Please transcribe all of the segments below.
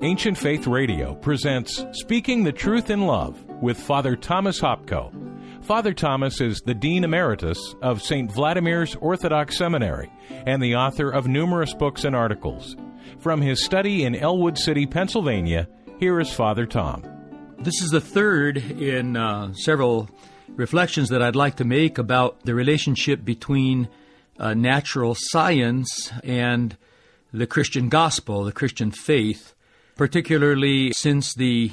Ancient Faith Radio presents Speaking the Truth in Love with Father Thomas Hopko. Father Thomas is the Dean Emeritus of St. Vladimir's Orthodox Seminary and the author of numerous books and articles. From his study in Elwood City, Pennsylvania, here is Father Tom. This is the third in several reflections that I'd like to make about the relationship between natural science and the Christian gospel, the Christian faith, particularly since the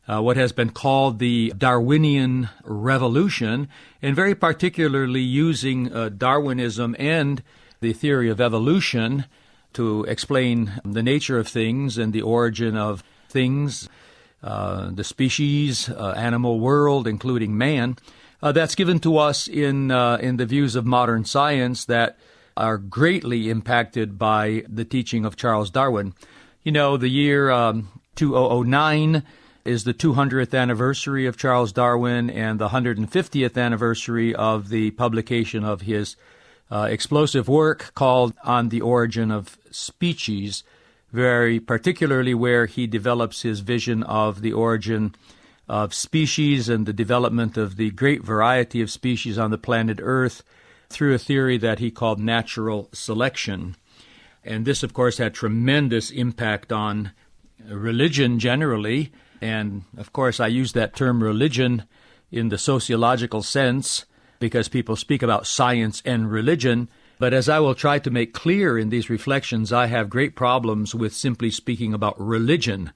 what has been called the Darwinian revolution, and very particularly using Darwinism and the theory of evolution to explain the nature of things and the origin of things, the species, animal world, including man. That's given to us in the views of modern science that are greatly impacted by the teaching of Charles Darwin. You know, the year 2009 is the 200th anniversary of Charles Darwin and the 150th anniversary of the publication of his explosive work called On the Origin of Species, very particularly where he develops his vision of the origin of species and the development of the great variety of species on the planet Earth through a theory that he called natural selection. And this, of course, had tremendous impact on religion generally. And, of course, I use that term religion in the sociological sense because people speak about science and religion. But as I will try to make clear in these reflections, I have great problems with simply speaking about religion.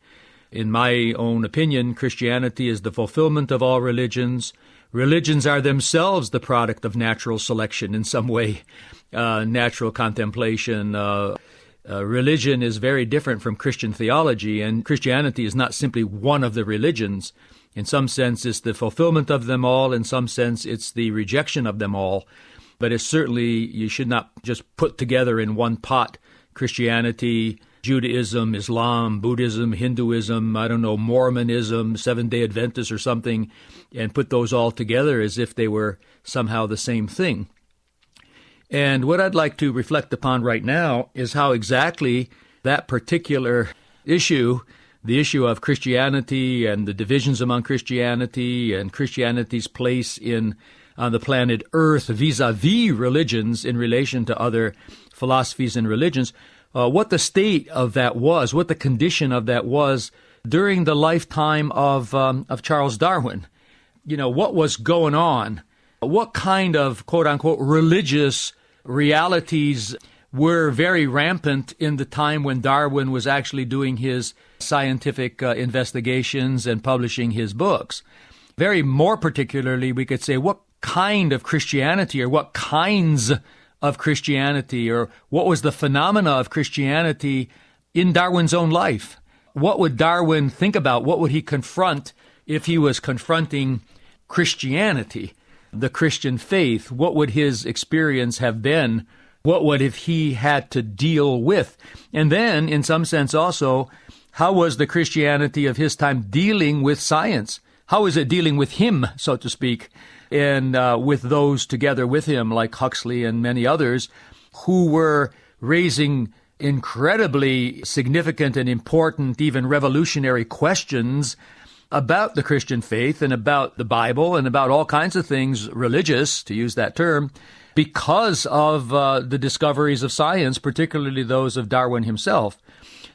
In my own opinion, Christianity is the fulfillment of all religions. Religions are themselves the product of natural selection in some way, natural contemplation. Religion is very different from Christian theology, and Christianity is not simply one of the religions. In some sense, it's the fulfillment of them all. In some sense, it's the rejection of them all. But it's certainly, you should not just put together in one pot Christianity, Judaism, Islam, Buddhism, Hinduism, Mormonism, Seventh-day Adventists or something, and put those all together as if they were somehow the same thing. And what I'd like to reflect upon right now is how exactly that particular issue, the issue of Christianity and the divisions among Christianity and Christianity's place on the planet Earth vis-a-vis religions in relation to other philosophies and religions, what the state of that was, what the condition of that was during the lifetime of Charles Darwin. You know, what was going on? What kind of, quote-unquote, religious realities were very rampant in the time when Darwin was actually doing his scientific investigations and publishing his books? Very more particularly, we could say, what kind of Christianity or what kinds of Christianity, or what was the phenomena of Christianity in Darwin's own life? What would Darwin think about? What would he confront if he was confronting Christianity, the Christian faith? What would his experience have been? What would have he had to deal with? And then, in some sense also, how was the Christianity of his time dealing with science? How is it dealing with him, so to speak, and with those together with him, like Huxley and many others, who were raising incredibly significant and important, even revolutionary questions about the Christian faith and about the Bible and about all kinds of things religious, to use that term, because of the discoveries of science, particularly those of Darwin himself.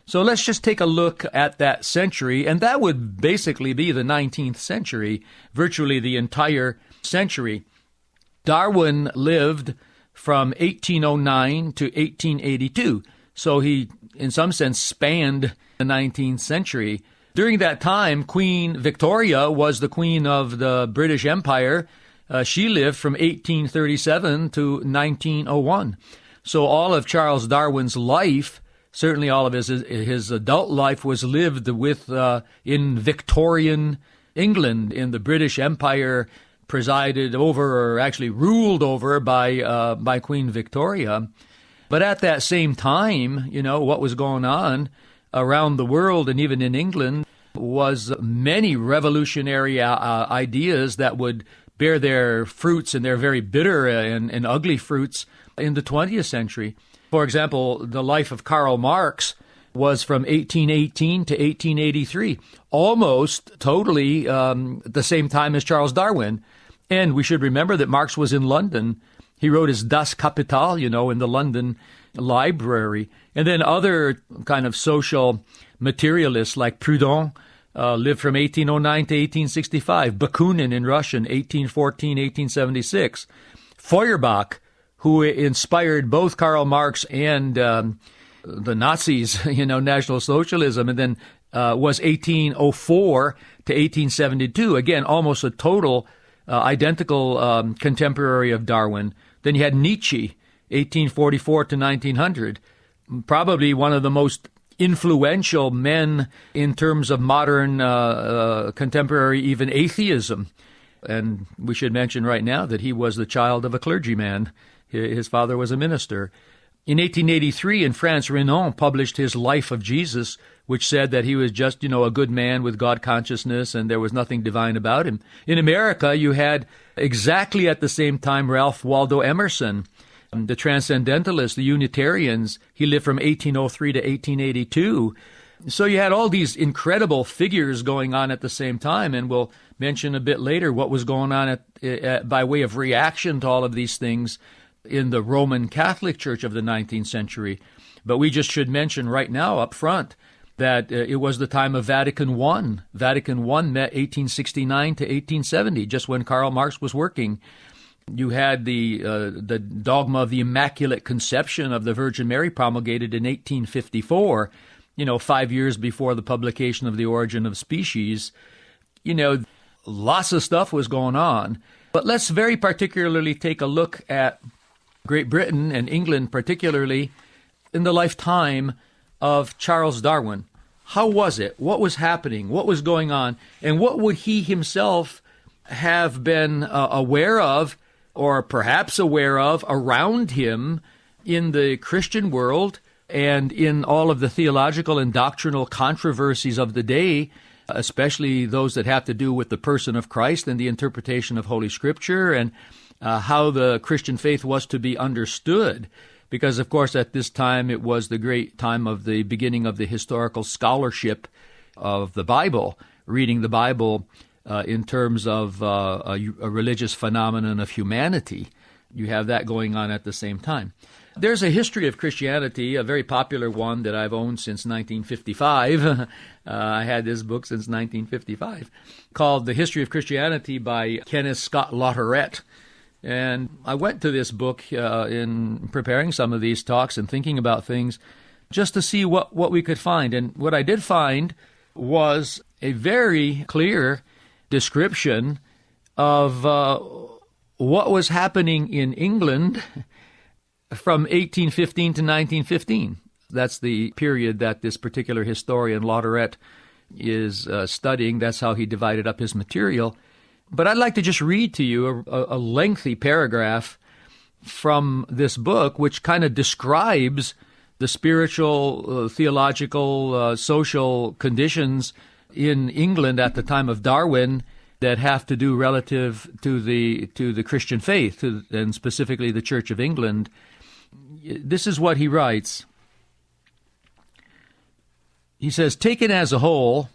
So let's just take a look at that century, and that would basically be the 19th century, virtually the entire century. Darwin lived from 1809 to 1882, so he, in some sense, spanned the 19th century. During that time, Queen Victoria was the queen of the British Empire. She lived from 1837 to 1901. So all of Charles Darwin's life, certainly all of his adult life, was lived with in Victorian England, in the British Empire, presided over, or actually ruled over, by Queen Victoria. But at that same time, you know, what was going on around the world and even in England was many revolutionary ideas that would bear their fruits, and their very bitter and ugly fruits, in the 20th century. For example, the life of Karl Marx was from 1818 to 1883, almost totally the same time as Charles Darwin. And we should remember that Marx was in London. He wrote his Das Kapital, in the London library. And then other kind of social materialists like Proudhon lived from 1809 to 1865. Bakunin in Russian, 1814, 1876. Feuerbach, who inspired both Karl Marx and the Nazis, National Socialism, and then was 1804 to 1872. Again, almost a total identical contemporary of Darwin. Then you had Nietzsche, 1844 to 1900, probably one of the most influential men in terms of modern contemporary, even atheism. And we should mention right now that he was the child of a clergyman. His father was a minister. In 1883, in France, Renan published his Life of Jesus, which said that he was just, a good man with God consciousness and there was nothing divine about him. In America, you had exactly at the same time Ralph Waldo Emerson, the Transcendentalists, the Unitarians. He lived from 1803 to 1882. So you had all these incredible figures going on at the same time, and we'll mention a bit later what was going on by way of reaction to all of these things in the Roman Catholic Church of the 19th century. But we just should mention right now up front that it was the time of Vatican I. Vatican I met 1869 to 1870, just when Karl Marx was working. You had the dogma of the Immaculate Conception of the Virgin Mary promulgated in 1854, 5 years before the publication of The Origin of Species. Lots of stuff was going on. But let's very particularly take a look at Great Britain and England, particularly in the lifetime of Charles Darwin. How was it? What was happening? What was going on? And what would he himself have been aware of, or perhaps aware of, around him in the Christian world and in all of the theological and doctrinal controversies of the day, especially those that have to do with the person of Christ and the interpretation of Holy Scripture and how the Christian faith was to be understood? Because, of course, at this time it was the great time of the beginning of the historical scholarship of the Bible, reading the Bible in terms of a religious phenomenon of humanity. You have that going on at the same time. There's a history of Christianity, a very popular one that I've owned since 1955. I had this book since 1955, called The History of Christianity by Kenneth Scott Latourette. And I went to this book in preparing some of these talks and thinking about things just to see what we could find. And what I did find was a very clear description of what was happening in England from 1815 to 1915. That's the period that this particular historian, Latourette, is studying. That's how he divided up his material. But I'd like to just read to you a lengthy paragraph from this book, which kind of describes the spiritual, theological, social conditions in England at the time of Darwin that have to do relative to the Christian faith, and specifically the Church of England. This is what he writes. He says, taken as a whole,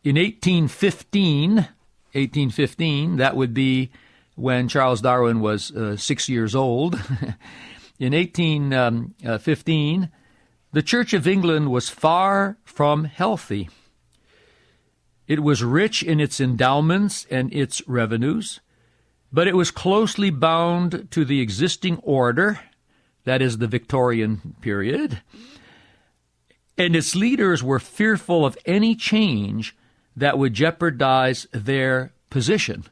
in 1815, that would be when Charles Darwin was 6 years old. In 1815, the Church of England was far from healthy. It was rich in its endowments and its revenues, but it was closely bound to the existing order, that is the Victorian period, and its leaders were fearful of any change that would jeopardize their position.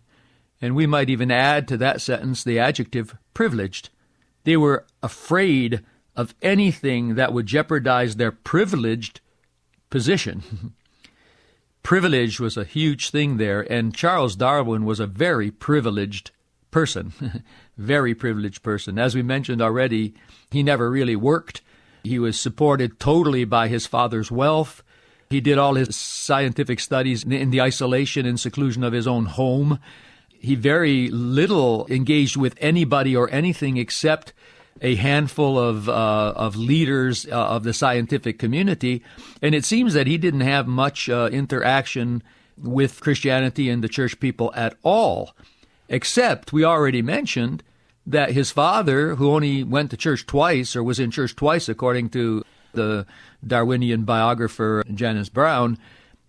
And we might even add to that sentence the adjective privileged. They were afraid of anything that would jeopardize their privileged position. Privilege was a huge thing there, and Charles Darwin was a very privileged person, very privileged person. As we mentioned already, he never really worked. He was supported totally by his father's wealth. He did all his scientific studies in the isolation and seclusion of his own home. He very little engaged with anybody or anything except a handful of leaders of the scientific community, and it seems that he didn't have much interaction with Christianity and the church people at all, except we already mentioned that his father, who only went to church twice, or was in church twice according to the Darwinian biographer Janus Brown,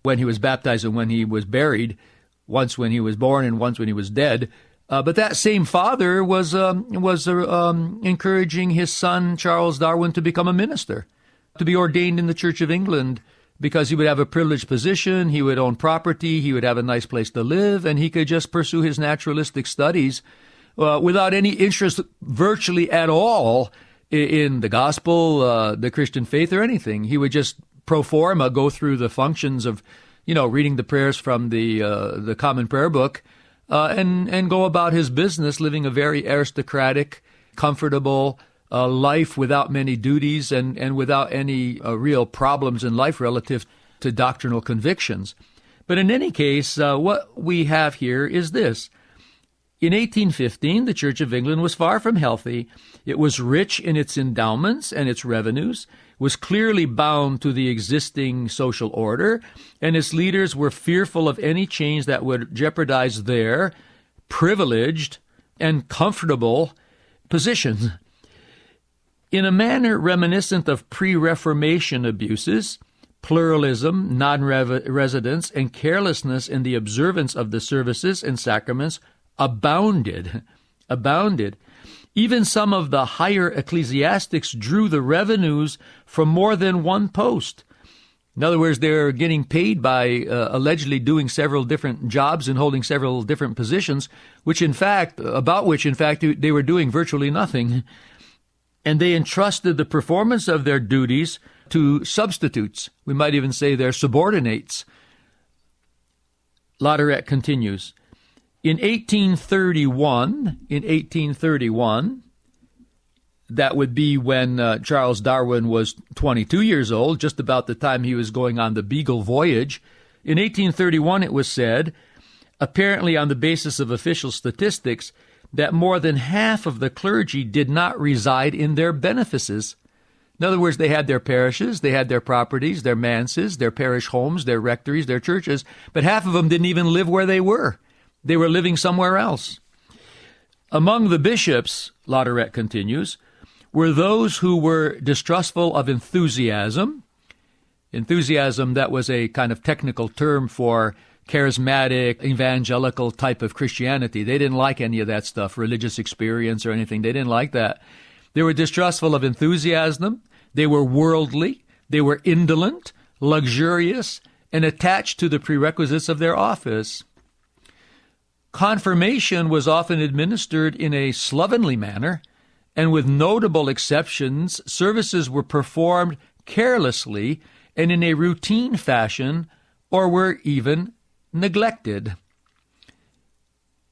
when he was baptized and when he was buried, once when he was born and once when he was dead. But that same father was encouraging his son, Charles Darwin, to become a minister, to be ordained in the Church of England, because he would have a privileged position, he would own property, he would have a nice place to live, and he could just pursue his naturalistic studies without any interest virtually at all in the gospel, the Christian faith, or anything. He would just pro forma go through the functions of, reading the prayers from the Common Prayer Book, and go about his business, living a very aristocratic, comfortable life without many duties and without any real problems in life relative to doctrinal convictions. But in any case, what we have here is this. In 1815, the Church of England was far from healthy. It was rich in its endowments and its revenues, was clearly bound to the existing social order, and its leaders were fearful of any change that would jeopardize their privileged and comfortable positions. In a manner reminiscent of pre-Reformation abuses, pluralism, non-residence, and carelessness in the observance of the services and sacraments abounded. Even some of the higher ecclesiastics drew the revenues from more than one post. In other words, they're getting paid by allegedly doing several different jobs and holding several different positions, which in fact they were doing virtually nothing. And they entrusted the performance of their duties to substitutes. We might even say their subordinates. Latourette continues. In 1831, that would be when Charles Darwin was 22 years old, just about the time he was going on the Beagle voyage. In 1831, it was said, apparently on the basis of official statistics, that more than half of the clergy did not reside in their benefices. In other words, they had their parishes, they had their properties, their manses, their parish homes, their rectories, their churches, but half of them didn't even live where they were. They were living somewhere else. Among the bishops, Latourette continues, were those who were distrustful of enthusiasm. Enthusiasm, that was a kind of technical term for charismatic, evangelical type of Christianity. They didn't like any of that stuff, religious experience or anything. They didn't like that. They were distrustful of enthusiasm. They were worldly. They were indolent, luxurious, and attached to the prerequisites of their office. Confirmation was often administered in a slovenly manner, and with notable exceptions, services were performed carelessly and in a routine fashion, or were even neglected.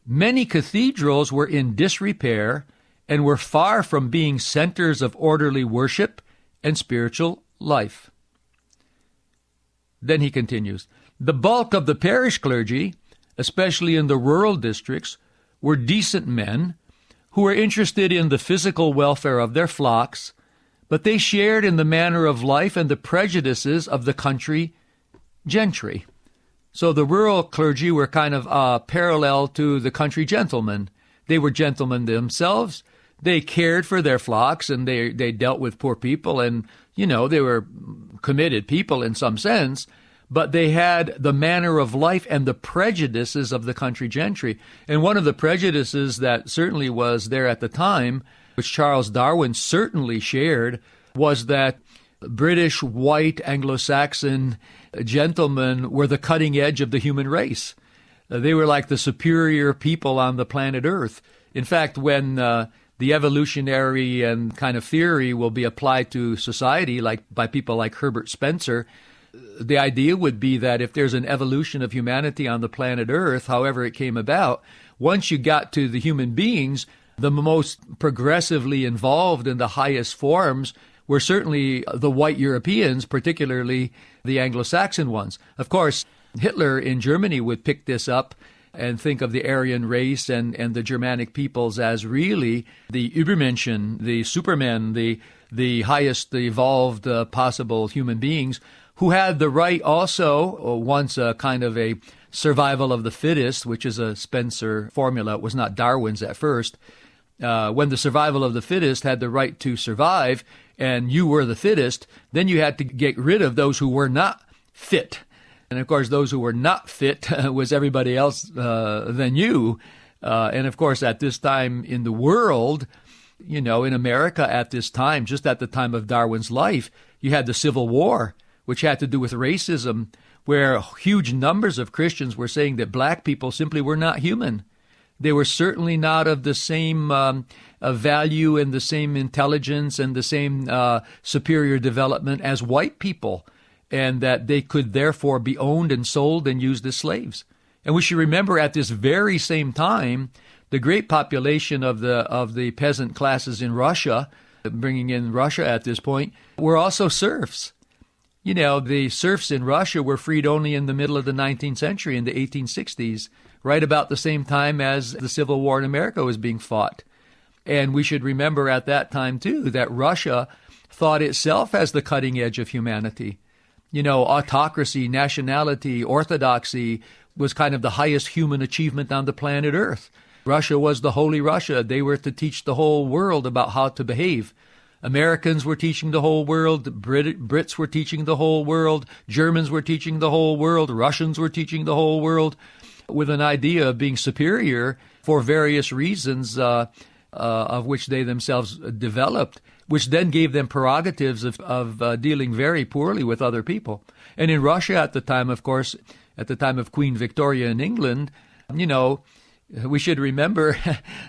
Many cathedrals were in disrepair and were far from being centers of orderly worship and spiritual life. Then he continues, the bulk of the parish clergy, especially in the rural districts, were decent men who were interested in the physical welfare of their flocks, but they shared in the manner of life and the prejudices of the country gentry. So the rural clergy were kind of parallel to the country gentlemen. They were gentlemen themselves. They cared for their flocks, and they dealt with poor people, and, they were committed people in some sense, but they had the manner of life and the prejudices of the country gentry. And one of the prejudices that certainly was there at the time, which Charles Darwin certainly shared, was that British, white, Anglo-Saxon gentlemen were the cutting edge of the human race. They were like the superior people on the planet Earth. In fact, when the evolutionary and kind of theory will be applied to society, like by people like Herbert Spencer, the idea would be that if there's an evolution of humanity on the planet Earth, however it came about, once you got to the human beings, the most progressively involved in the highest forms were certainly the white Europeans, particularly the Anglo-Saxon ones. Of course, Hitler in Germany would pick this up and think of the Aryan race and the Germanic peoples as really the Übermenschen, the supermen, the highest evolved possible human beings who had the right also, once a kind of a survival of the fittest, which is a Spencer formula. It was not Darwin's at first. When the survival of the fittest had the right to survive and you were the fittest, then you had to get rid of those who were not fit. And of course, those who were not fit was everybody else than you. And of course, at this time in the world, in America at this time, just at the time of Darwin's life, you had the Civil War, which had to do with racism, where huge numbers of Christians were saying that black people simply were not human. They were certainly not of the same value and the same intelligence and the same superior development as white people, and that they could therefore be owned and sold and used as slaves. And we should remember at this very same time, the great population of the peasant classes in Russia, bringing in Russia at this point, were also serfs. The serfs in Russia were freed only in the middle of the 19th century, in the 1860s, right about the same time as the Civil War in America was being fought. And we should remember at that time, too, that Russia thought itself as the cutting edge of humanity. Autocracy, nationality, orthodoxy was kind of the highest human achievement on the planet Earth. Russia was the Holy Russia. They were to teach the whole world about how to behave. Americans were teaching the whole world. Brits were teaching the whole world. Germans were teaching the whole world. Russians were teaching the whole world, with an idea of being superior for various reasons of which they themselves developed, which then gave them prerogatives of dealing very poorly with other people. And in Russia at the time, of course, at the time of Queen Victoria in England, we should remember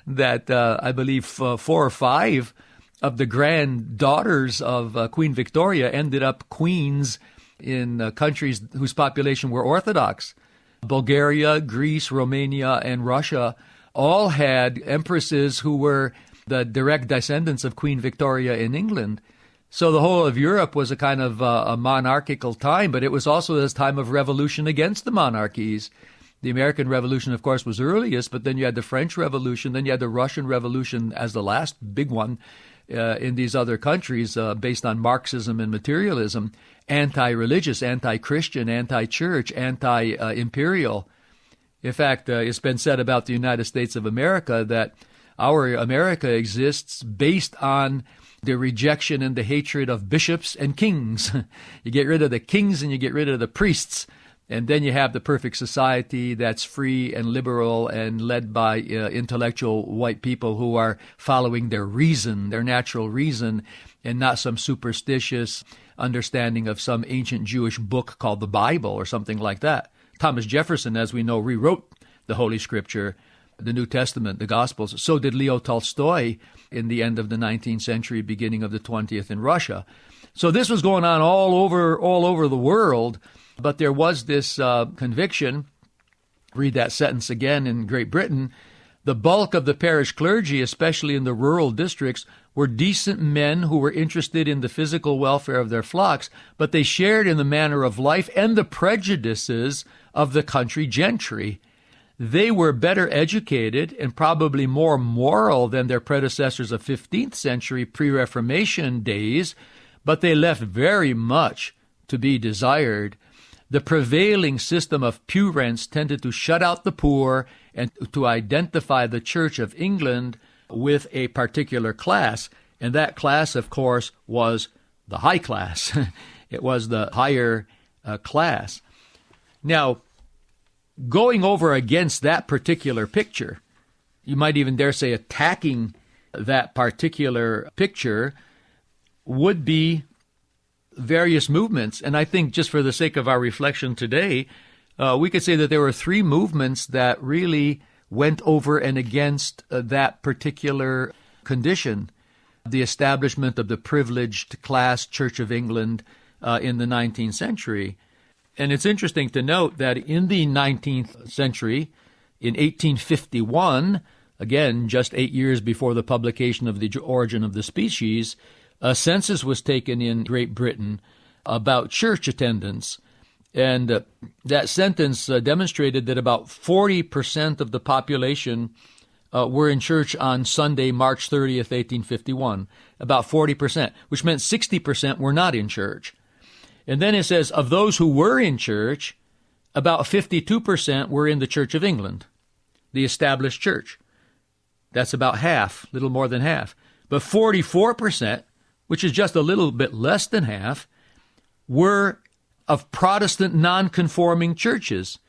that I believe 4 or 5 of the granddaughters of Queen Victoria ended up queens in countries whose population were Orthodox. Bulgaria, Greece, Romania, and Russia all had empresses who were the direct descendants of Queen Victoria in England. So the whole of Europe was a kind of a monarchical time, but it was also this time of revolution against the monarchies. The American Revolution, of course, was earliest, but then you had the French Revolution, then you had the Russian Revolution as the last big one in these other countries based on Marxism and materialism, anti-religious, anti-Christian, anti-church, anti-imperial. In fact, it's been said about the United States of America that our America exists based on the rejection and the hatred of bishops and kings. You get rid of the kings and you get rid of the priests, and then you have the perfect society that's free and liberal and led by intellectual white people who are following their reason, their natural reason, and not some superstitious understanding of some ancient Jewish book called the Bible or something like that. Thomas Jefferson, as we know, rewrote the Holy Scripture, the New Testament, the Gospels. So did Leo Tolstoy in the end of the 19th century, beginning of the 20th in Russia. So this was going on all over the world. But there was this conviction, read that sentence again, in Great Britain, the bulk of the parish clergy, especially in the rural districts, were decent men who were interested in the physical welfare of their flocks, but they shared in the manner of life and the prejudices of the country gentry. They were better educated and probably more moral than their predecessors of 15th century pre-Reformation days, but they left very much to be desired. The prevailing system of pew rents tended to shut out the poor and to identify the Church of England with a particular class. And that class, of course, was the high class. It was the higher class. Now, going over against that particular picture, you might even dare say attacking that particular picture, would be various movements. And I think just for the sake of our reflection today, we could say that there were 3 movements that really went over and against that particular condition. The establishment of the privileged class Church of England in the 19th century. And it's interesting to note that in the 19th century, in 1851, again, just 8 years before the publication of The Origin of the Species, a census was taken in Great Britain about church attendance. And that sentence demonstrated that about 40% of the population were in church on Sunday, March 30th, 1851. About 40%, which meant 60% were not in church. And then it says, of those who were in church, about 52% were in the Church of England, the established church. That's about half, little more than half. But 44%, which is just a little bit less than half, were of Protestant non-conforming churches.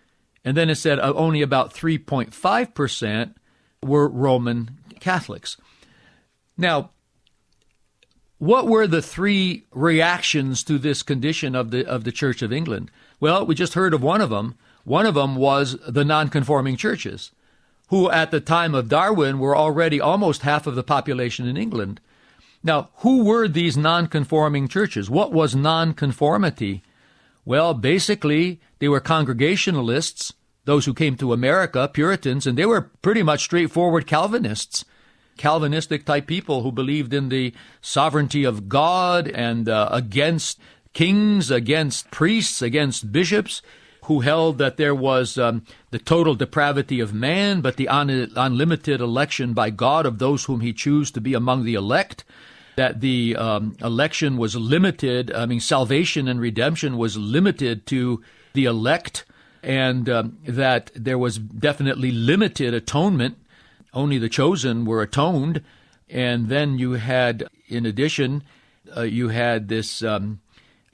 And then it said only about 3.5% were Roman Catholics. Now, what were the three reactions to this condition of the Church of England? Well, we just heard of one of them. One of them was the non-conforming churches, who at the time of Darwin were already almost half of the population in England. Now, who were these non-conforming churches? What was non-conformity? Well, basically, they were Congregationalists, those who came to America, Puritans, and they were pretty much straightforward Calvinists, Calvinistic-type people who believed in the sovereignty of God and against kings, against priests, against bishops, who held that there was the total depravity of man, but the unlimited election by God of those whom he chose to be among the elect, that the election was limited, salvation and redemption was limited to the elect, and that there was definitely limited atonement. Only the chosen were atoned. And then you had, in addition, you had this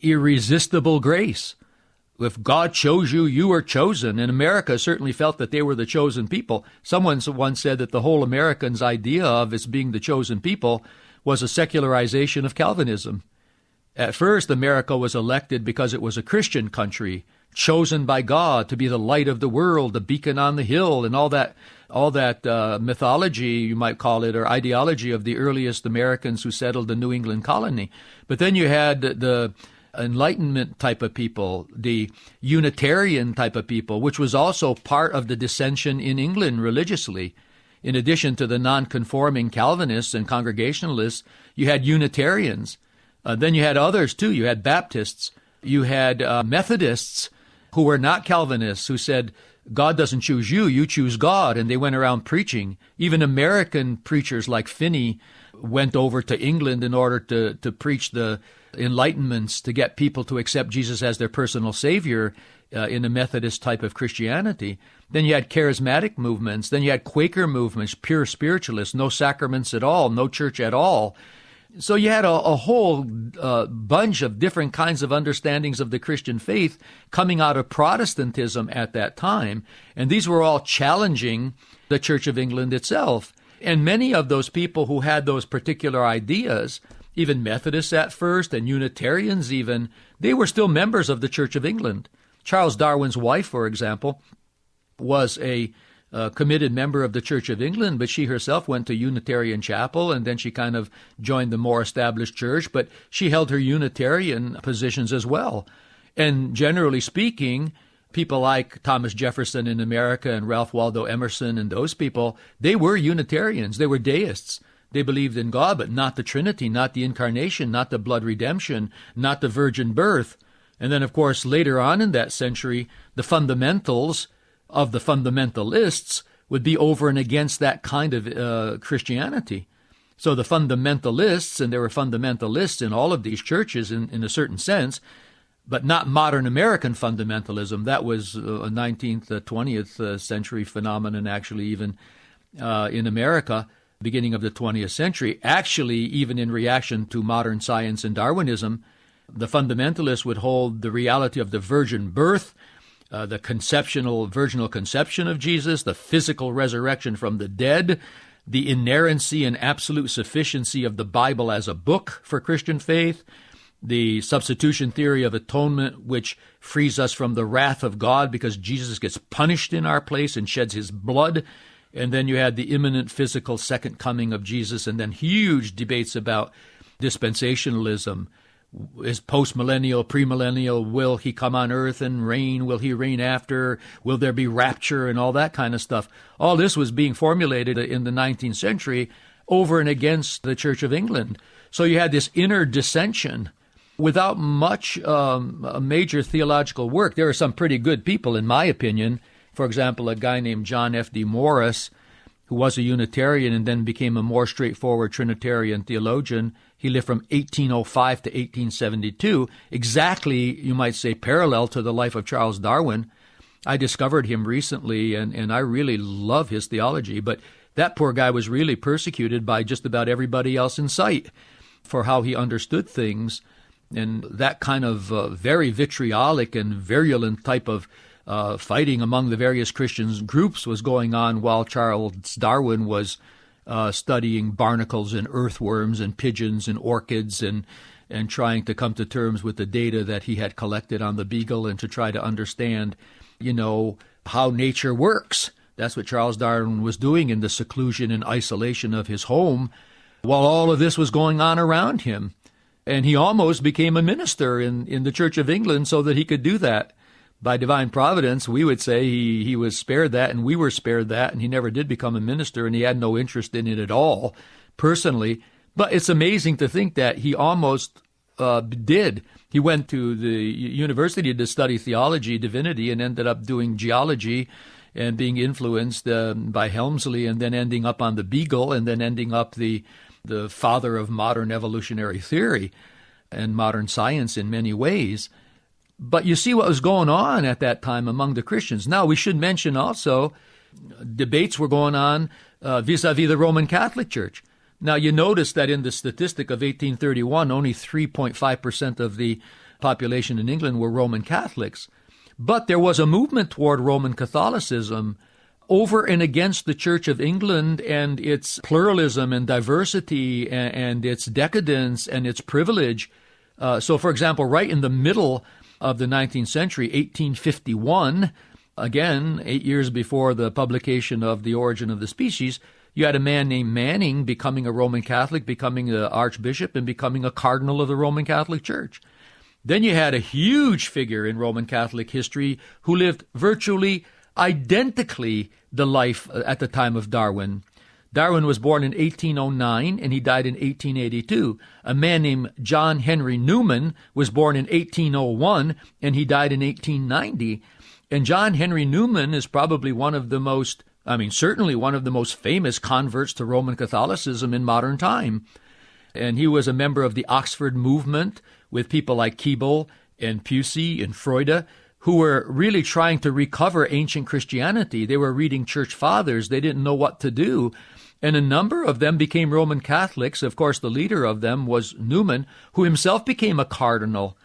irresistible grace. If God chose you, you were chosen. And America certainly felt that they were the chosen people. Someone once said that the whole American's idea of its being the chosen people was a secularization of Calvinism. At first, America was elected because it was a Christian country, chosen by God to be the light of the world, the beacon on the hill, and all that mythology, you might call it, or ideology of the earliest Americans who settled the New England colony. But then you had the Enlightenment type of people, the Unitarian type of people, which was also part of the dissension in England religiously. In addition to the non-conforming Calvinists and Congregationalists, you had Unitarians. Then you had others too. You had Baptists. You had Methodists who were not Calvinists, who said, God doesn't choose you, you choose God. And they went around preaching. Even American preachers like Finney went over to England in order to preach the Enlightenments, to get people to accept Jesus as their personal Savior in a Methodist type of Christianity. Then you had charismatic movements. Then you had Quaker movements, pure spiritualists, no sacraments at all, no church at all. So you had a whole bunch of different kinds of understandings of the Christian faith coming out of Protestantism at that time. And these were all challenging the Church of England itself. And many of those people who had those particular ideas, even Methodists at first and Unitarians even, they were still members of the Church of England. Charles Darwin's wife, for example, was a committed member of the Church of England, but she herself went to Unitarian Chapel, and then she kind of joined the more established church, but she held her Unitarian positions as well. And generally speaking, people like Thomas Jefferson in America and Ralph Waldo Emerson and those people, they were Unitarians. They were deists. They believed in God, but not the Trinity, not the Incarnation, not the blood redemption, not the virgin birth. And then, of course, later on in that century, the fundamentals of the fundamentalists would be over and against that kind of Christianity. So the fundamentalists, and there were fundamentalists in all of these churches in a certain sense, but not modern American fundamentalism. That was a 19th, 20th century phenomenon, actually, even in America, beginning of the 20th century. Actually, even in reaction to modern science and Darwinism, the fundamentalists would hold the reality of the virgin birth, the virginal conception of Jesus, the physical resurrection from the dead, the inerrancy and absolute sufficiency of the Bible as a book for Christian faith, the substitution theory of atonement, which frees us from the wrath of God because Jesus gets punished in our place and sheds his blood. And then you had the imminent physical second coming of Jesus, and then huge debates about dispensationalism. Is post-millennial, premillennial, will he come on earth and reign? Will he reign after? Will there be rapture and all that kind of stuff? All this was being formulated in the 19th century over and against the Church of England. So you had this inner dissension without much major theological work. There are some pretty good people, in my opinion. For example, a guy named John F.D. Morris, who was a Unitarian and then became a more straightforward Trinitarian theologian. He lived from 1805 to 1872, exactly, you might say, parallel to the life of Charles Darwin. I discovered him recently, and I really love his theology, but that poor guy was really persecuted by just about everybody else in sight for how he understood things. And that kind of very vitriolic and virulent type of fighting among the various Christian groups was going on while Charles Darwin was studying barnacles and earthworms and pigeons and orchids and trying to come to terms with the data that he had collected on the beagle and to try to understand, how nature works. That's what Charles Darwin was doing in the seclusion and isolation of his home while all of this was going on around him. And he almost became a minister in the Church of England so that he could do that. By divine providence, we would say he was spared that, and we were spared that, and he never did become a minister, and he had no interest in it at all, personally. But it's amazing to think that he almost did. He went to the university to study theology, divinity, and ended up doing geology and being influenced by Helmsley, and then ending up on the Beagle, and then ending up the father of modern evolutionary theory and modern science in many ways. But you see what was going on at that time among the Christians. Now, we should mention also debates were going on vis-a-vis the Roman Catholic Church. Now, you notice that in the statistic of 1831, only 3.5% of the population in England were Roman Catholics. But there was a movement toward Roman Catholicism over and against the Church of England and its pluralism and diversity and its decadence and its privilege. So, for example, right in the middle of the 19th century, 1851, again, 8 years before the publication of The Origin of the Species, you had a man named Manning becoming a Roman Catholic, becoming an archbishop, and becoming a cardinal of the Roman Catholic Church. Then you had a huge figure in Roman Catholic history who lived virtually identically the life at the time of Darwin. Darwin was born in 1809 and he died in 1882. A man named John Henry Newman was born in 1801 and he died in 1890. And John Henry Newman is probably certainly one of the most famous converts to Roman Catholicism in modern time. And he was a member of the Oxford movement with people like Keble and Pusey and Freud, who were really trying to recover ancient Christianity. They were reading church fathers. They didn't know what to do. And a number of them became Roman Catholics. Of course, the leader of them was Newman, who himself became a cardinal.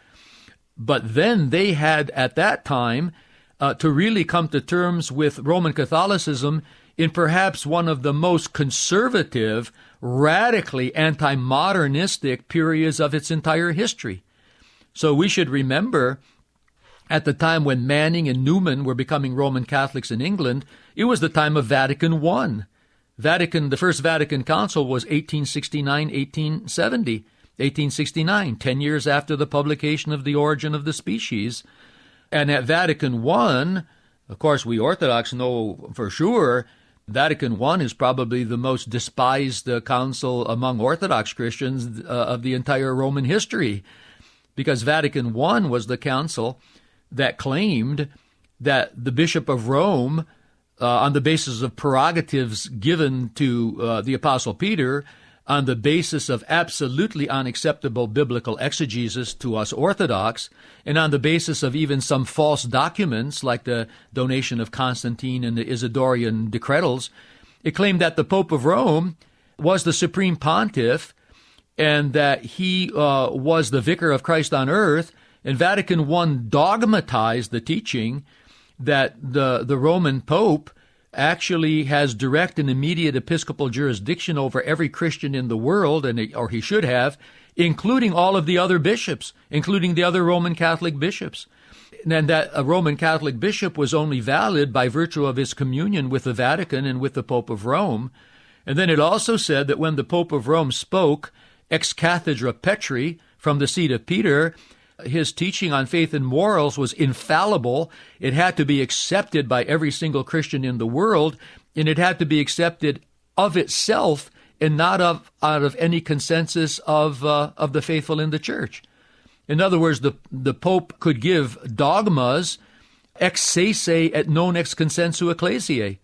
But then they had, at that time, to really come to terms with Roman Catholicism in perhaps one of the most conservative, radically anti-modernistic periods of its entire history. So we should remember, at the time when Manning and Newman were becoming Roman Catholics in England, it was the time of Vatican I. The First Vatican Council was 1869, 10 years after the publication of The Origin of the Species. And at Vatican I, of course, we Orthodox know for sure, Vatican I is probably the most despised council among Orthodox Christians of the entire Roman history, because Vatican I was the council that claimed that the Bishop of Rome, on the basis of prerogatives given to the Apostle Peter, on the basis of absolutely unacceptable biblical exegesis to us Orthodox, and on the basis of even some false documents like the donation of Constantine and the Isidorian decretals, it claimed that the Pope of Rome was the supreme pontiff and that he was the vicar of Christ on earth. And Vatican I dogmatized the teaching that the Roman Pope actually has direct and immediate episcopal jurisdiction over every Christian in the world, or he should have, including all of the other bishops, including the other Roman Catholic bishops. And that a Roman Catholic bishop was only valid by virtue of his communion with the Vatican and with the Pope of Rome. And then it also said that when the Pope of Rome spoke ex cathedra Petri from the seat of Peter, his teaching on faith and morals was infallible. It had to be accepted by every single Christian in the world, and it had to be accepted of itself and not out of any consensus of the faithful in the church. In other words, the Pope could give dogmas ex sese et non ex consensu ecclesiae,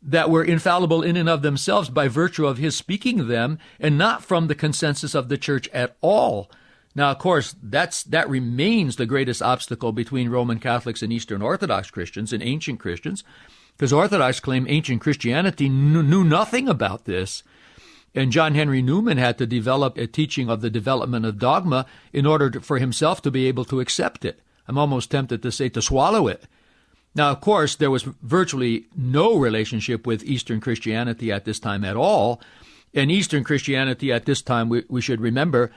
that were infallible in and of themselves by virtue of his speaking them, and not from the consensus of the church at all. Now, of course, that remains the greatest obstacle between Roman Catholics and Eastern Orthodox Christians and ancient Christians, because Orthodox claim ancient Christianity knew nothing about this. And John Henry Newman had to develop a teaching of the development of dogma in order for himself to be able to accept it. I'm almost tempted to say to swallow it. Now, of course, there was virtually no relationship with Eastern Christianity at this time at all. And Eastern Christianity at this time, we should remember,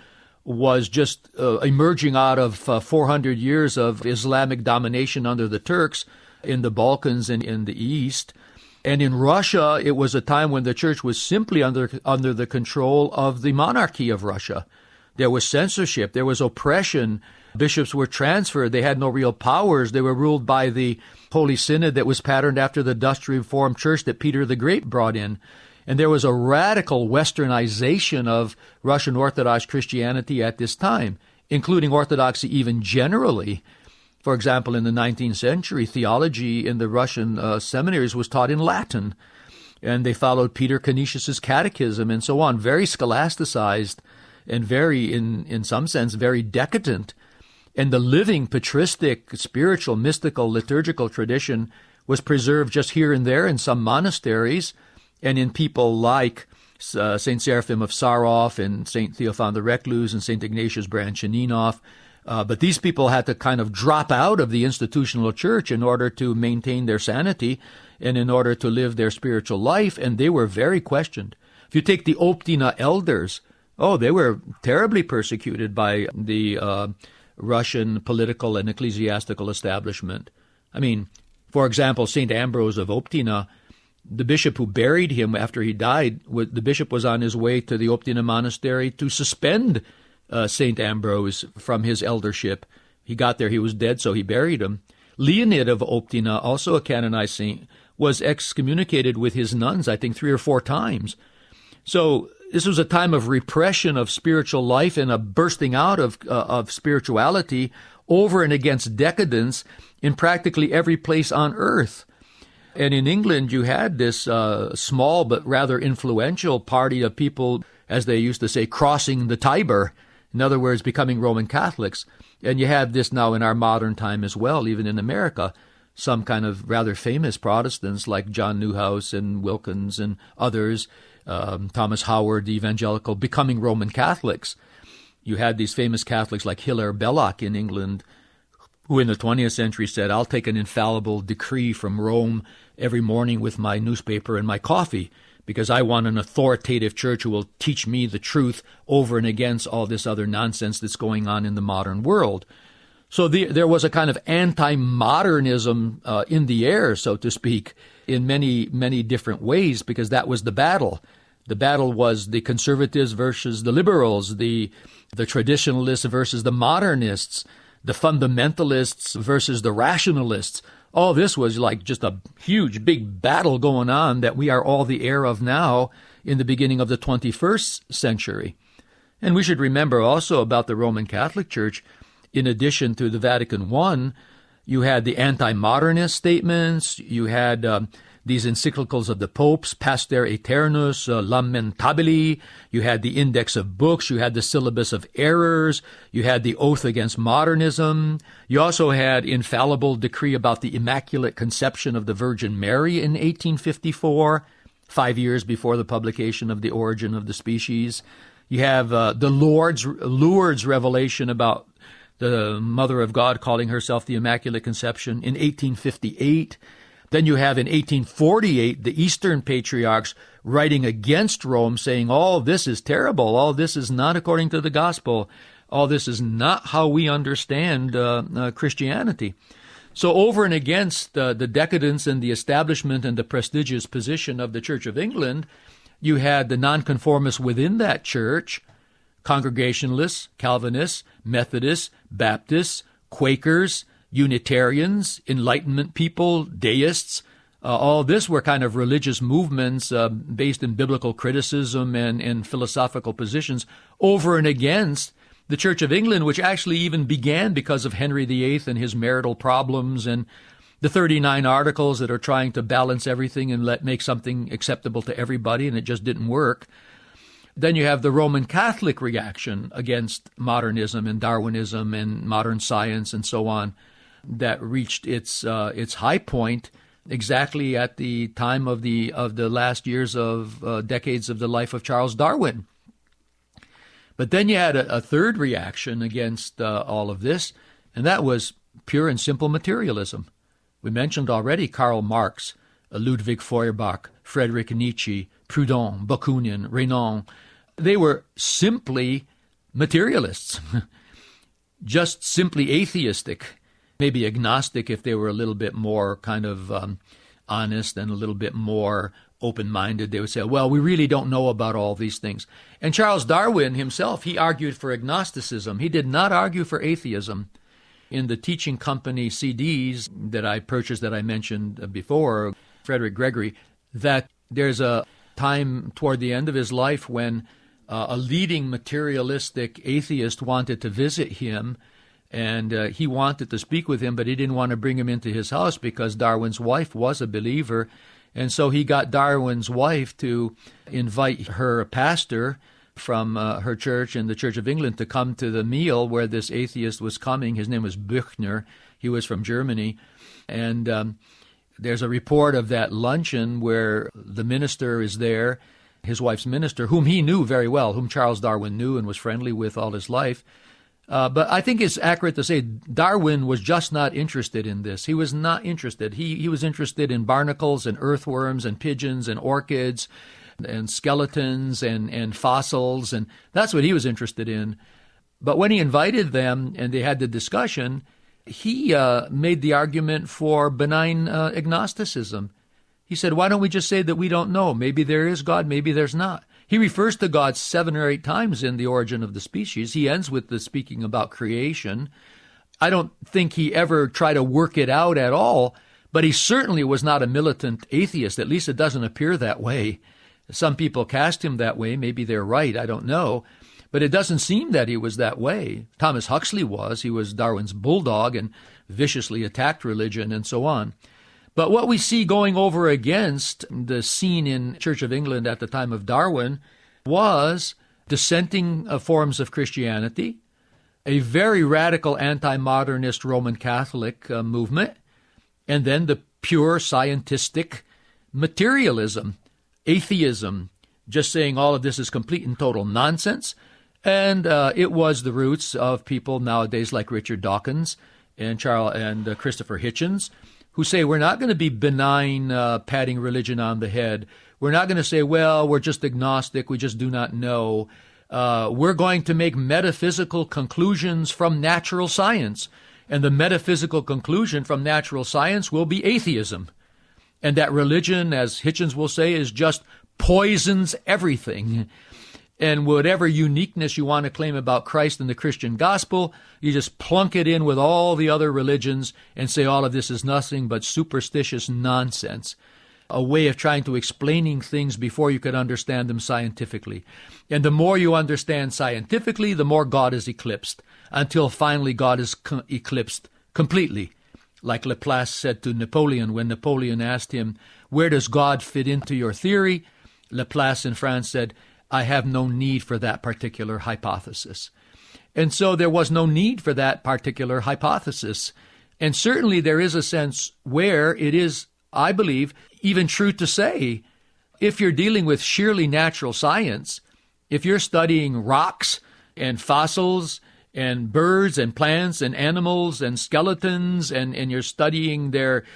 was just emerging out of 400 years of Islamic domination under the Turks in the Balkans and in the East. And in Russia, it was a time when the church was simply under the control of the monarchy of Russia. There was censorship. There was oppression. Bishops were transferred. They had no real powers. They were ruled by the Holy Synod that was patterned after the Dutch Reformed Church that Peter the Great brought in. And there was a radical westernization of Russian Orthodox Christianity at this time, including Orthodoxy even generally. For example, in the 19th century, theology in the Russian seminaries was taught in Latin, and they followed Peter Canisius's catechism and so on, very scholasticized and very, in some sense, very decadent. And the living patristic, spiritual, mystical, liturgical tradition was preserved just here and there in some monasteries, and in people like St. Seraphim of Sarov and St. Theophan the Recluse and St. Ignatius Branchaninov. But these people had to kind of drop out of the institutional church in order to maintain their sanity and in order to live their spiritual life, and they were very questioned. If you take the Optina elders, they were terribly persecuted by the Russian political and ecclesiastical establishment. I mean, for example, St. Ambrose of Optina, the bishop who buried him after he died, the bishop was on his way to the Optina monastery to suspend St. Ambrose from his eldership. He got there, he was dead, so he buried him. Leonid of Optina, also a canonized saint, was excommunicated with his nuns, I think 3 or 4 times. So this was a time of repression of spiritual life and a bursting out of spirituality over and against decadence in practically every place on earth. And in England, you had this small but rather influential party of people, as they used to say, crossing the Tiber. In other words, becoming Roman Catholics. And you have this now in our modern time as well, even in America. Some kind of rather famous Protestants like John Newhouse and Wilkins and others, Thomas Howard, the evangelical, becoming Roman Catholics. You had these famous Catholics like Hilaire Belloc in England, who in the 20th century said, I'll take an infallible decree from Rome every morning with my newspaper and my coffee, because I want an authoritative church who will teach me the truth over and against all this other nonsense that's going on in the modern world. So there was a kind of anti-modernism in the air, so to speak, in many, many different ways, because that was the battle. The battle was the conservatives versus the liberals, the traditionalists versus the modernists, the fundamentalists versus the rationalists. All this was like just a huge, big battle going on that we are all the heir of now in the beginning of the 21st century. And we should remember also about the Roman Catholic Church, in addition to the Vatican I, you had the anti-modernist statements, you had these encyclicals of the popes, Pastor Aeternus, Lamentabili, you had the Index of Books, you had the Syllabus of Errors, you had the Oath Against Modernism, you also had infallible decree about the Immaculate Conception of the Virgin Mary in 1854, 5 years before the publication of The Origin of the Species. You have the Lourdes revelation about the Mother of God calling herself the Immaculate Conception in 1858. Then you have in 1848 the Eastern Patriarchs writing against Rome, saying all this is terrible, all this is not according to the gospel, all this is not how we understand Christianity. So over and against the decadence and the establishment and the prestigious position of the Church of England, you had the nonconformists within that church, Congregationalists, Calvinists, Methodists, Baptists, Quakers, Unitarians, Enlightenment people, Deists. All this were kind of religious movements based in biblical criticism and philosophical positions over and against the Church of England, which actually even began because of Henry VIII and his marital problems, and the 39 articles that are trying to balance everything and make something acceptable to everybody, and it just didn't work. Then you have the Roman Catholic reaction against modernism and Darwinism and modern science and so on, that reached its high point exactly at the time of the last years of decades of the life of Charles Darwin. But then you had a third reaction against all of this, and that was pure and simple materialism. We mentioned already Karl Marx, Ludwig Feuerbach, Friedrich Nietzsche, Proudhon, Bakunin, Renan. They were simply materialists, just simply atheistic, maybe agnostic if they were a little bit more kind of honest and a little bit more open-minded. They would say, well, we really don't know about all these things. And Charles Darwin himself, he argued for agnosticism. He did not argue for atheism. In the Teaching Company CDs that I purchased that I mentioned before, Frederick Gregory, that there's a time toward the end of his life when a leading materialistic atheist wanted to visit him, and he wanted to speak with him, but he didn't want to bring him into his house because Darwin's wife was a believer. And so he got Darwin's wife to invite her pastor from her church in the Church of England to come to the meal where this atheist was coming. His name was Büchner. He was from Germany. And there's a report of that luncheon where the minister is there, his wife's minister, whom he knew very well, whom Charles Darwin knew and was friendly with all his life. But I think it's accurate to say Darwin was just not interested in this. He was not interested. He was interested in barnacles and earthworms and pigeons and orchids and skeletons and fossils, and that's what he was interested in. But when he invited them and they had the discussion, he made the argument for benign agnosticism. He said, why don't we just say that we don't know? Maybe there is God, maybe there's not. He refers to God 7 or 8 times in The Origin of the Species. He ends with the speaking about creation. I don't think he ever tried to work it out at all, but he certainly was not a militant atheist. At least it doesn't appear that way. Some people cast him that way. Maybe they're right. I don't know. But it doesn't seem that he was that way. Thomas Huxley was. He was Darwin's bulldog and viciously attacked religion and so on. But what we see going over against the scene in Church of England at the time of Darwin was dissenting forms of Christianity, a very radical anti-modernist Roman Catholic movement, and then the pure scientistic materialism, atheism, just saying all of this is complete and total nonsense. And it was the roots of people nowadays like Richard Dawkins and Christopher Hitchens, who say we're not going to be benign, patting religion on the head. We're not going to say, well, we're just agnostic, we just do not know. We're going to make metaphysical conclusions from natural science. And the metaphysical conclusion from natural science will be atheism. And that religion, as Hitchens will say, is just poisons everything. And whatever uniqueness you want to claim about Christ and the Christian gospel, you just plunk it in with all the other religions and say all of this is nothing but superstitious nonsense, a way of trying to explaining things before you could understand them scientifically. And the more you understand scientifically, the more God is eclipsed, until finally God is eclipsed completely. Like Laplace said to Napoleon when Napoleon asked him, where does God fit into your theory? Laplace in France said, I have no need for that particular hypothesis. And so there was no need for that particular hypothesis. And certainly there is a sense where it is, I believe, even true to say, if you're dealing with sheerly natural science, if you're studying rocks and fossils and birds and plants and animals and skeletons, and you're studying their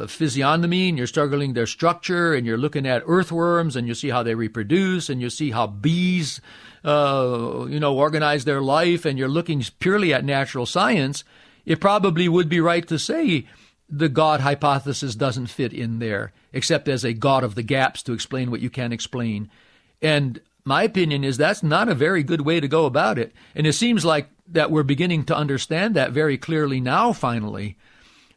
physiognomy, and you're studying their structure, and you're looking at earthworms, and you see how they reproduce, and you see how bees organize their life, and you're looking purely at natural science, it probably would be right to say the God hypothesis doesn't fit in there, except as a God of the gaps to explain what you can't explain. And my opinion is that's not a very good way to go about it. And it seems like that we're beginning to understand that very clearly now, finally,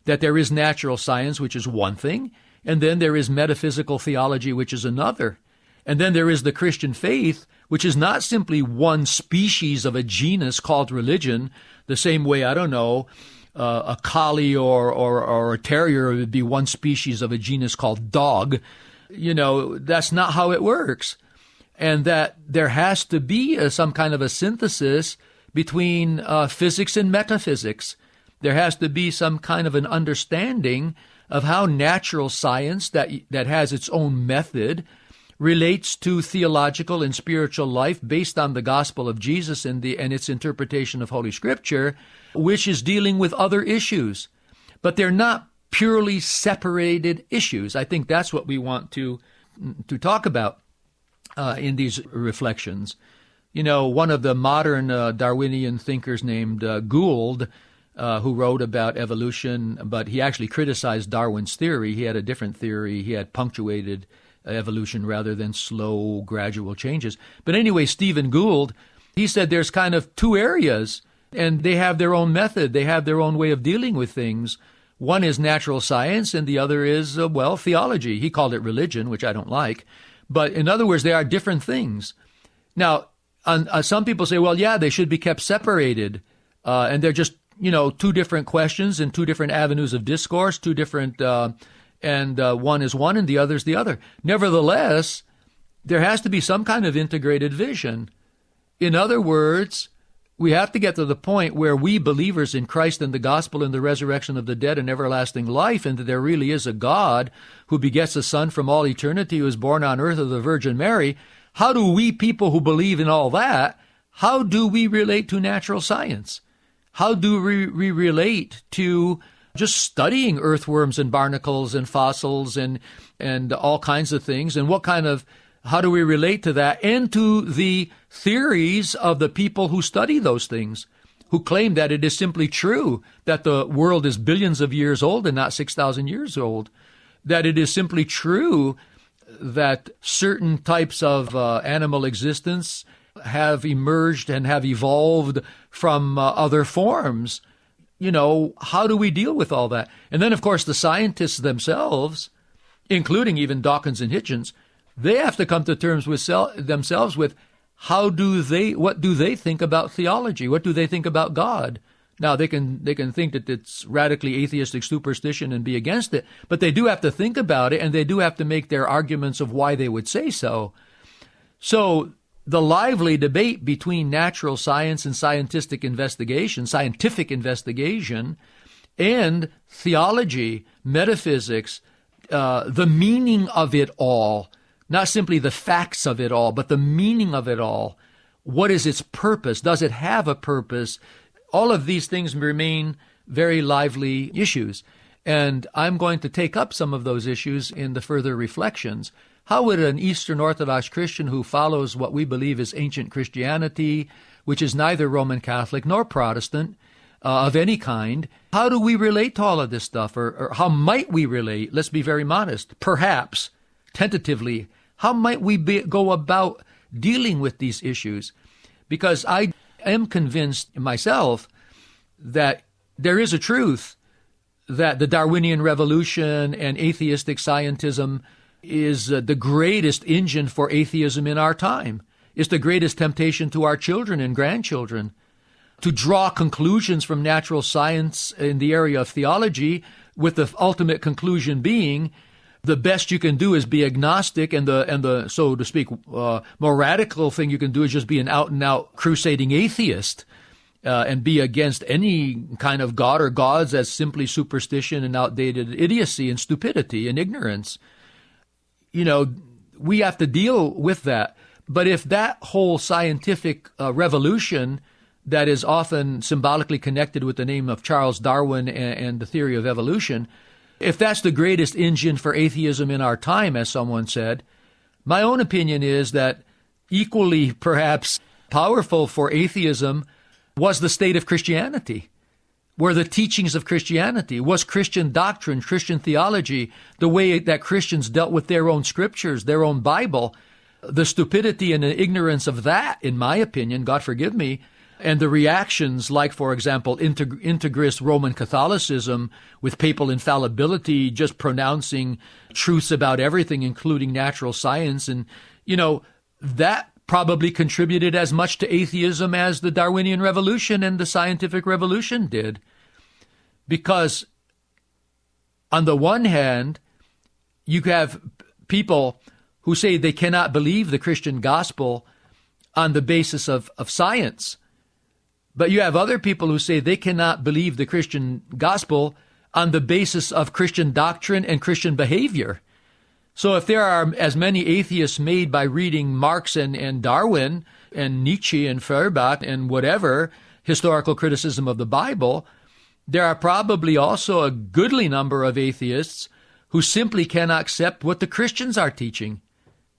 that there is natural science, which is one thing, and then there is metaphysical theology, which is another. And then there is the Christian faith, which is not simply one species of a genus called religion, the same way, I don't know, a collie or a terrier would be one species of a genus called dog. That's not how it works. And that there has to be some kind of a synthesis between physics and metaphysics. There has to be some kind of an understanding of how natural science that has its own method relates to theological and spiritual life based on the gospel of Jesus and its interpretation of Holy Scripture, which is dealing with other issues. But they're not purely separated issues. I think that's what we want to talk about in these reflections. One of the modern Darwinian thinkers named Gould, who wrote about evolution, but he actually criticized Darwin's theory. He had a different theory. He had punctuated evolution rather than slow, gradual changes. But anyway, Stephen Gould, he said there's kind of two areas, and they have their own method. They have their own way of dealing with things. One is natural science, and the other is, theology. He called it religion, which I don't like. But in other words, they are different things. Now, some people say, they should be kept separated, and they're just, two different questions and two different avenues of discourse, two different and one is one and the other is the other. Nevertheless, there has to be some kind of integrated vision. In other words, we have to get to the point where we believers in Christ and the gospel and the resurrection of the dead and everlasting life, and that there really is a God who begets a Son from all eternity who was born on earth of the Virgin Mary. How do we people who believe in all that, how do we relate to natural science? How do we relate to just studying earthworms and barnacles and fossils and all kinds of things? And how do we relate to that and to the theories of the people who study those things, who claim that it is simply true that the world is billions of years old and not 6,000 years old, that it is simply true that certain types of animal existence have emerged and have evolved from other forms? How do we deal with all that? And then, of course, the scientists themselves, including even Dawkins and Hitchens, they have to come to terms with themselves with what do they think about theology? What do they think about God? Now, they can think that it's radically atheistic superstition and be against it, but they do have to think about it, and they do have to make their arguments of why they would say so. So the lively debate between natural science and scientific investigation, and theology, metaphysics, the meaning of it all, not simply the facts of it all, but the meaning of it all. What is its purpose? Does it have a purpose? All of these things remain very lively issues. And I'm going to take up some of those issues in the further reflections. How would an Eastern Orthodox Christian who follows what we believe is ancient Christianity, which is neither Roman Catholic nor Protestant of any kind, how do we relate to all of this stuff? Or how might we relate? Let's be very modest. Perhaps, tentatively, how might we go about dealing with these issues? Because I am convinced myself that there is a truth that the Darwinian revolution and atheistic scientism is the greatest engine for atheism in our time. It's the greatest temptation to our children and grandchildren to draw conclusions from natural science in the area of theology, with the ultimate conclusion being the best you can do is be agnostic, and the so to speak, more radical thing you can do is just be an out-and-out crusading atheist and be against any kind of God or gods as simply superstition and outdated idiocy and stupidity and ignorance. We have to deal with that. But if that whole scientific revolution that is often symbolically connected with the name of Charles Darwin and the theory of evolution, if that's the greatest engine for atheism in our time, as someone said, my own opinion is that equally perhaps powerful for atheism was the state of Christianity, were the teachings of Christianity, was Christian doctrine, Christian theology, the way that Christians dealt with their own scriptures, their own Bible, the stupidity and the ignorance of that, in my opinion, God forgive me, and the reactions like, for example, integrist Roman Catholicism with papal infallibility, just pronouncing truths about everything, including natural science, and that probably contributed as much to atheism as the Darwinian Revolution and the scientific revolution did. Because on the one hand, you have people who say they cannot believe the Christian gospel on the basis of science. But you have other people who say they cannot believe the Christian gospel on the basis of Christian doctrine and Christian behavior. So if there are as many atheists made by reading Marx and Darwin and Nietzsche and Feuerbach and whatever historical criticism of the Bible, there are probably also a goodly number of atheists who simply cannot accept what the Christians are teaching,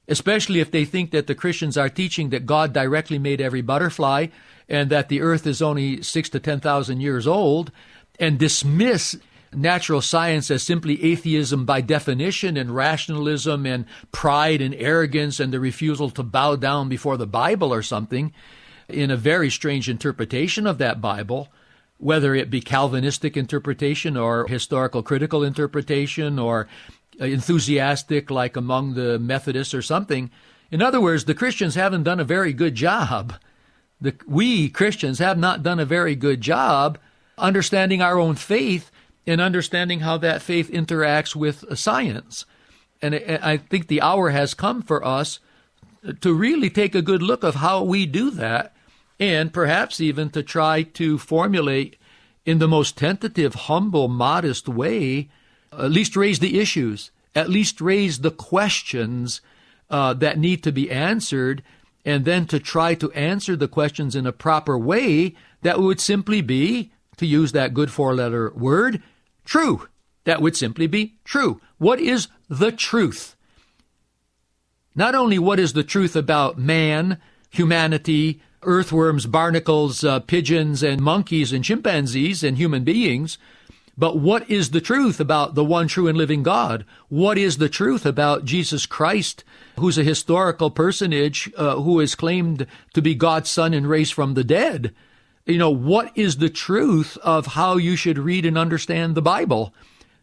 especially if they think that the Christians are teaching that God directly made every butterfly and that the earth is only 6,000 to 10,000 years old, and dismiss natural science as simply atheism by definition and rationalism and pride and arrogance and the refusal to bow down before the Bible or something, in a very strange interpretation of that Bible, whether it be Calvinistic interpretation or historical critical interpretation or enthusiastic like among the Methodists or something. In other words, the Christians haven't done a very good job. We Christians have not done a very good job understanding our own faith and understanding how that faith interacts with science. And I think the hour has come for us to really take a good look of how we do that, and perhaps even to try to formulate in the most tentative, humble, modest way, at least raise the issues, at least raise the questions that need to be answered, and then to try to answer the questions in a proper way that would simply be, to use that good four-letter word, true. That would simply be true. What is the truth? Not only what is the truth about man, humanity, earthworms, barnacles, pigeons, and monkeys, and chimpanzees, and human beings, but what is the truth about the one true and living God? What is the truth about Jesus Christ, who's a historical personage who is claimed to be God's Son and raised from the dead? What is the truth of how you should read and understand the Bible?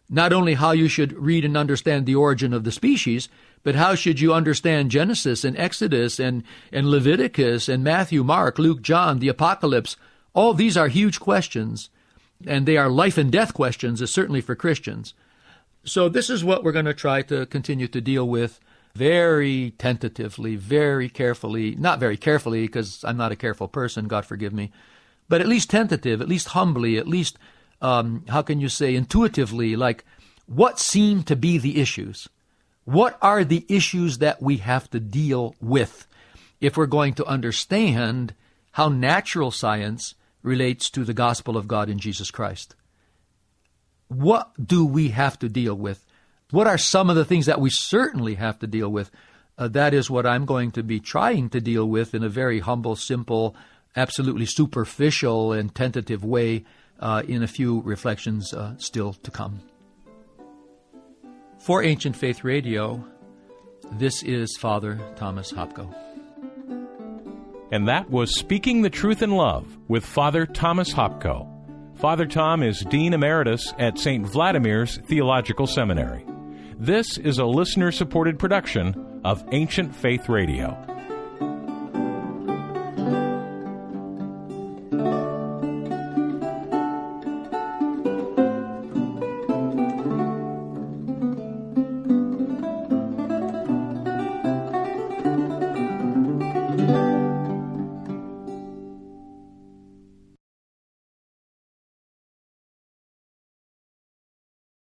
Not only how you should read and understand the origin of the species, but how should you understand Genesis and Exodus and Leviticus and Matthew, Mark, Luke, John, the Apocalypse? All these are huge questions, and they are life and death questions, certainly for Christians. So this is what we're going to try to continue to deal with very tentatively, very carefully, not very carefully because I'm not a careful person, God forgive me, but at least tentative, at least humbly, at least, how can you say, intuitively, like what seem to be the issues? What are the issues that we have to deal with if we're going to understand how natural science relates to the gospel of God in Jesus Christ? What do we have to deal with? What are some of the things that we certainly have to deal with? That is what I'm going to be trying to deal with in a very humble, simple, absolutely superficial and tentative way in a few reflections still to come. For Ancient Faith Radio, this is Father Thomas Hopko. And that was Speaking the Truth in Love with Father Thomas Hopko. Father Tom is Dean Emeritus at St. Vladimir's Theological Seminary. This is a listener-supported production of Ancient Faith Radio.